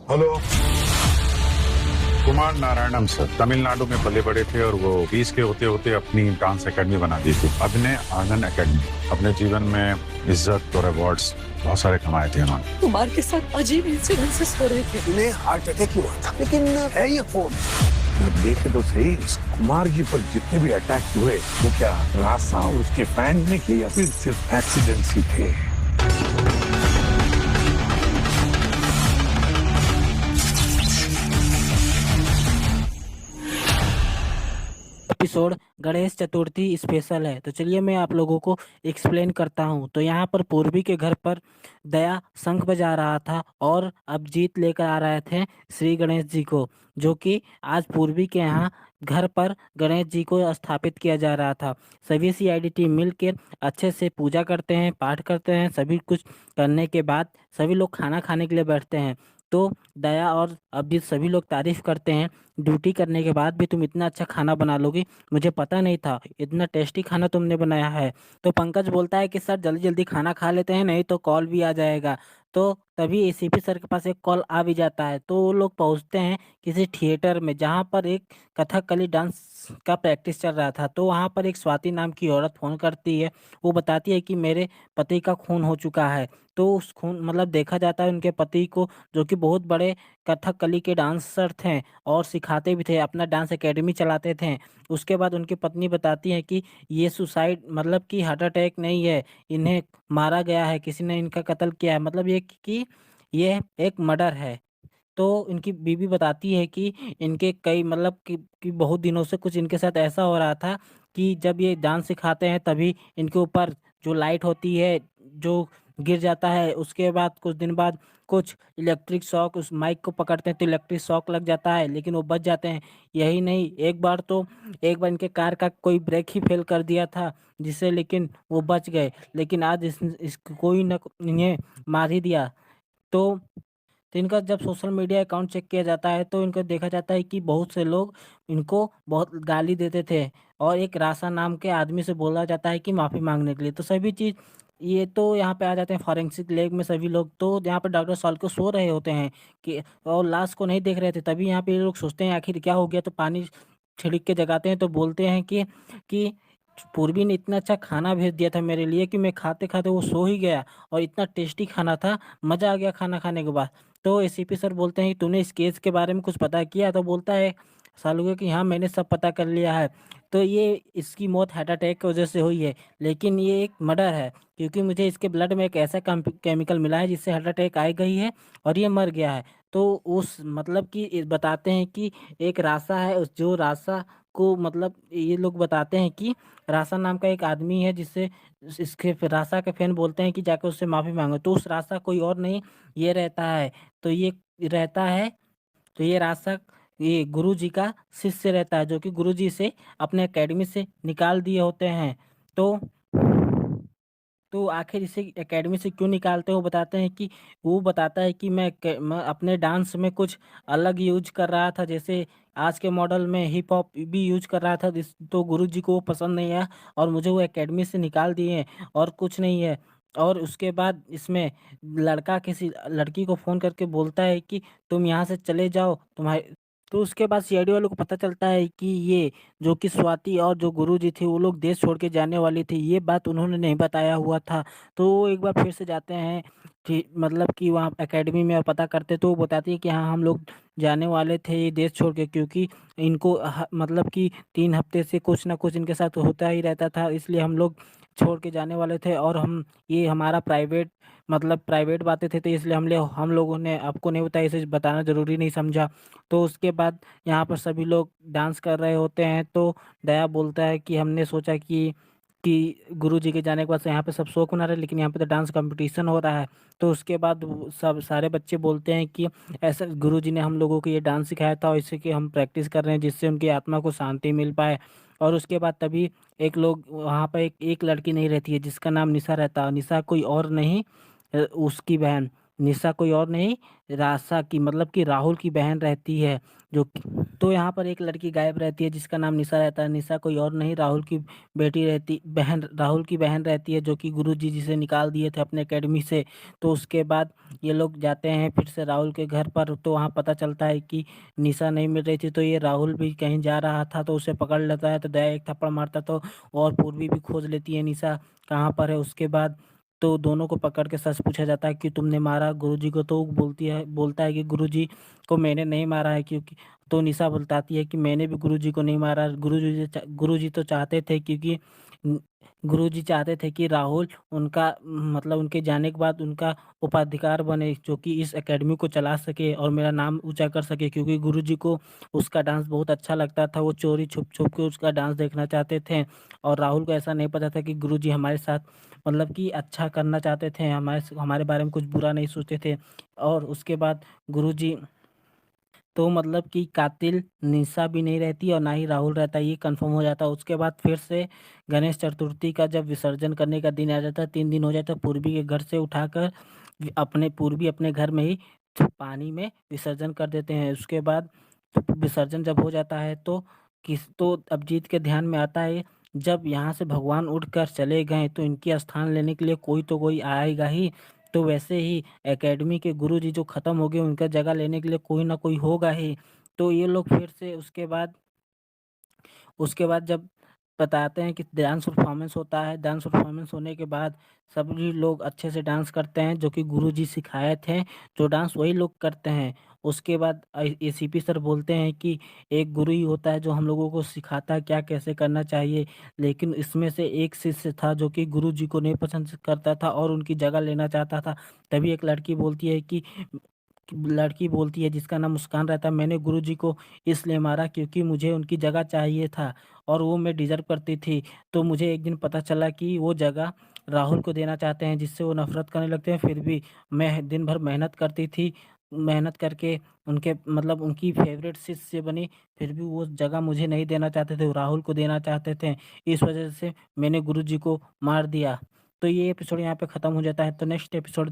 Hello. Kumar नारायणम sir, Tamil Nadu में पले बड़े थे और वो 20 के होते होते अपनी डांस एकेडमी बना दी थी, अभिनय आनंद एकेडमी। अपने जीवन में इज्जत और अवार्ड्स बहुत सारे कमाए थे उन्होंने। कुमार के साथ अजीब इंसिडेंसेस हो रहे थे। उन्हें हार्ट अटैक हुआ था, लेकिन है ये कौन? देखे तो सही, इस कुमार जी पर जितने भी अटैक हुए वो क्या रासा और उसके फैन ने किए या फिर सिर्फ एक्सीडेंट्स ही थे? एपिसोड गणेश चतुर्थी स्पेशल है। तो चलिए मैं आप लोगों को एक्सप्लेन करता हूँ। तो यहाँ पर पूर्वी के घर पर दया शंख बजा रहा था और अब जीत लेकर आ रहे थे श्री गणेश जी को, जो कि आज पूर्वी के यहाँ घर पर गणेश जी को स्थापित किया जा रहा था। सभी सीआईडी टीम मिलकर अच्छे से पूजा करते हैं, पाठ करते हैं। सभी कुछ करने के बाद सभी लोग खाना खाने के लिए बैठते हैं। तो दया और अभिजीत सभी लोग तारीफ करते हैं, ड्यूटी करने के बाद भी तुम इतना अच्छा खाना बना लोगी, मुझे पता नहीं था इतना टेस्टी खाना तुमने बनाया है। तो पंकज बोलता है कि सर जल्दी जल्दी खाना खा लेते हैं, नहीं तो कॉल भी आ जाएगा। तो तभी एसीपी सर के पास एक कॉल आ भी जाता है। तो वो लोग पहुंचते हैं किसी थिएटर में जहां पर एक कथकली डांस का प्रैक्टिस चल रहा था। तो वहां पर एक स्वाति नाम की औरत फोन करती है। वो बताती है कि मेरे पति का खून हो चुका है। तो उस खून मतलब देखा जाता है उनके पति को, जो कि बहुत बड़े कथकली के डांसर थे और सिखाते भी थे, अपना डांस एकेडमी चलाते थे। उसके बाद उनकी पत्नी बताती है कि ये सुसाइड मतलब कि हार्ट अटैक नहीं है, इन्हें मारा गया है, किसी ने इनका कत्ल किया है, मतलब ये कि ये एक मर्डर है। तो इनकी बीवी बताती है कि इनके कई मतलब कि बहुत दिनों से कुछ इनके साथ ऐसा हो रहा था कि जब ये डांस सिखाते हैं तभी इनके ऊपर जो लाइट होती है जो गिर जाता है, उसके बाद कुछ दिन बाद कुछ इलेक्ट्रिक शॉक उस माइक को पकड़ते हैं तो इलेक्ट्रिक शॉक लग जाता है, लेकिन वो बच जाते हैं। यही नहीं, एक बार इनके कार का कोई ब्रेक ही फेल कर दिया था जिससे, लेकिन वो बच गए। लेकिन आज इस कोई न इन्हें मार ही दिया। तो तो इनका जब सोशल मीडिया अकाउंट चेक किया जाता है तो इनको देखा जाता है कि बहुत से लोग इनको बहुत गाली देते थे और एक राशा नाम के आदमी से बोला जाता है कि माफ़ी मांगने के लिए। तो सभी चीज़ ये तो यहाँ पे आ जाते हैं फॉरेंसिक लैब में सभी लोग। तो यहाँ पे डॉक्टर सॉल को सो रहे होते हैं कि और लाश को नहीं देख रहे थे, तभी यहाँ पे ये लोग सोचते हैं आखिर क्या हो गया। तो पानी छिड़क के जगाते हैं तो बोलते हैं कि पूर्वी ने इतना अच्छा खाना भेज दिया था मेरे लिए कि मैं खाते खाते वो सो ही गया, और इतना टेस्टी खाना था, मज़ा आ गया खाना खाने के बाद। तो एसीपी सर बोलते हैं कि तूने इस केस के बारे में कुछ पता किया? तो बोलता है सालू कि हाँ मैंने सब पता कर लिया है। तो ये इसकी मौत हार्ट अटैक की वजह से हुई है, लेकिन ये एक मर्डर है क्योंकि मुझे इसके ब्लड में एक ऐसा केमिकल मिला है जिससे हार्ट अटैक आ गई है और ये मर गया है। तो उस मतलब कि बताते हैं कि एक रासा है, उस जो रासा को मतलब ये लोग बताते हैं कि रासा नाम का एक आदमी है जिससे इसके रासा के फैन बोलते हैं कि जाकर उससे माफ़ी मांगो। तो उस रासा कोई और नहीं, ये रहता है। तो ये रहता है तो ये रासा ये गुरु जी का शिष्य रहता है, जो कि गुरु जी से अपने एकेडमी से निकाल दिए होते हैं। तो आखिर इसे एकेडमी से क्यों निकालते हैं वो बताते हैं कि वो बताता है कि मैं अपने डांस में कुछ अलग यूज कर रहा था, जैसे आज के मॉडल में हिप हॉप भी यूज कर रहा था तो गुरु जी को वो पसंद नहीं आया और मुझे वो एकेडमी से निकाल दिए हैं और कुछ नहीं है। और उसके बाद इसमें लड़का किसी लड़की को फ़ोन करके बोलता है कि तुम यहाँ से चले जाओ, तुम्हारे तो उसके बाद सीआईडी वालों को पता चलता है कि ये जो कि स्वाति और जो गुरुजी थे वो लोग देश छोड़ के जाने वाली थी, ये बात उन्होंने नहीं बताया हुआ था। तो वो एक बार फिर से जाते हैं कि मतलब कि वहाँ एकेडमी में और पता करते, तो वो बताती है कि हाँ हम लोग जाने वाले थे ये देश छोड़ के, क्योंकि इनको मतलब कि 3 हफ्ते से कुछ ना कुछ इनके साथ होता ही रहता था, इसलिए हम लोग छोड़ के जाने वाले थे। और हम ये हमारा प्राइवेट मतलब प्राइवेट बातें थे, तो इसलिए हम लोगों ने आपको नहीं बताया, इसे बताना ज़रूरी नहीं समझा। तो उसके बाद यहाँ पर सभी लोग डांस कर रहे होते हैं। तो दया बोलता है कि हमने सोचा कि गुरु जी के जाने के बाद से यहाँ पे सब शौक मना रहे हैं, लेकिन यहाँ पे तो डांस कंपटीशन हो रहा है। तो उसके बाद सब सारे बच्चे बोलते हैं कि ऐसा गुरु जी ने हम लोगों को ये डांस सिखाया था और इससे कि हम प्रैक्टिस कर रहे हैं जिससे उनकी आत्मा को शांति मिल पाए। और उसके बाद तभी एक लोग वहाँ पर एक लड़की नहीं रहती है जिसका नाम निशा रहता है, निशा कोई और नहीं उसकी बहन निशा कोई और नहीं, राशा की मतलब कि राहुल की बहन रहती है, जो तो यहाँ पर एक लड़की गायब रहती है जिसका नाम निशा रहता है। निशा कोई और नहीं, राहुल की बहन रहती है, जो कि गुरुजी जिसे निकाल दिए थे अपने एकेडमी से। तो उसके बाद ये लोग जाते हैं फिर से राहुल के घर पर, तो वहाँ पता चलता है कि निशा नहीं मिल रही थी। तो ये राहुल भी कहीं जा रहा था तो उसे पकड़ लेता है, तो दया एक थप्पड़ मारता तो और पूर्वी भी खोज लेती है निशा कहाँ पर है। उसके बाद तो दोनों को पकड़ के सच पूछा जाता है कि तुमने मारा गुरुजी को। तो बोलता है कि गुरुजी को मैंने नहीं मारा है, क्योंकि तो निशा बताती है कि मैंने भी गुरुजी को नहीं मारा। गुरुजी तो चाहते थे, क्योंकि न- गुरुजी चाहते थे कि राहुल उनका मतलब उनके जाने के बाद उनका उपाधिकार बने, जो कि इस एकेडमी को चला सके और मेरा नाम ऊंचा कर सके, क्योंकि गुरुजी को उसका डांस बहुत अच्छा लगता था। वो चोरी छुप छुप के उसका डांस देखना चाहते थे, और राहुल को ऐसा नहीं पता था कि गुरुजी हमारे साथ मतलब कि अच्छा करना चाहते थे, हमारे बारे में कुछ बुरा नहीं सोचते थे। और उसके बाद गुरुजी तो मतलब कि कातिल निशा भी नहीं रहती और ना ही राहुल रहता, ये कंफर्म हो जाता है। उसके बाद फिर से गणेश चतुर्थी का जब विसर्जन करने का दिन आ जाता है, 3 दिन हो जाता है, पूर्वी के घर से उठाकर पूर्वी अपने घर में ही पानी में विसर्जन कर देते हैं। उसके बाद तो विसर्जन जब हो जाता है तो अभिजीत के ध्यान में आता है, जब यहाँ से भगवान उठकर चले गए तो इनकी स्थान लेने के लिए कोई तो कोई आएगा ही। तो वैसे ही एकेडमी के गुरुजी जो खत्म हो गए, उनका जगह लेने के लिए कोई ना कोई होगा ही। तो ये लोग फिर से उसके बाद जब बताते हैं कि डांस परफॉर्मेंस होता है, डांस परफॉर्मेंस होने के बाद सभी लोग अच्छे से डांस करते हैं, जो कि गुरुजी सिखाए थे, जो डांस वही लोग करते हैं। उसके बाद एसीपी सर बोलते हैं कि एक गुरु ही होता है जो हम लोगों को सिखाता है क्या कैसे करना चाहिए, लेकिन इसमें से एक शिष्य था जो कि गुरुजी को नहीं पसंद करता था और उनकी जगह लेना चाहता था। तभी एक लड़की बोलती है जिसका नाम मुस्कान रहता है, मैंने गुरुजी को इसलिए मारा क्योंकि मुझे उनकी जगह चाहिए था और वो मैं डिजर्व करती थी। तो मुझे एक दिन पता चला कि वो जगह राहुल को देना चाहते हैं, जिससे वो नफरत करने लगते हैं। फिर भी मैं दिन भर मेहनत करती थी, मेहनत करके उनके मतलब उनकी फेवरेट शिष्य बनी, फिर भी वो जगह मुझे नहीं देना चाहते थे, वो राहुल को देना चाहते थे। इस वजह से मैंने गुरुजी को मार दिया। तो ये एपिसोड यहाँ पे ख़त्म हो जाता है। तो नेक्स्ट एपिसोड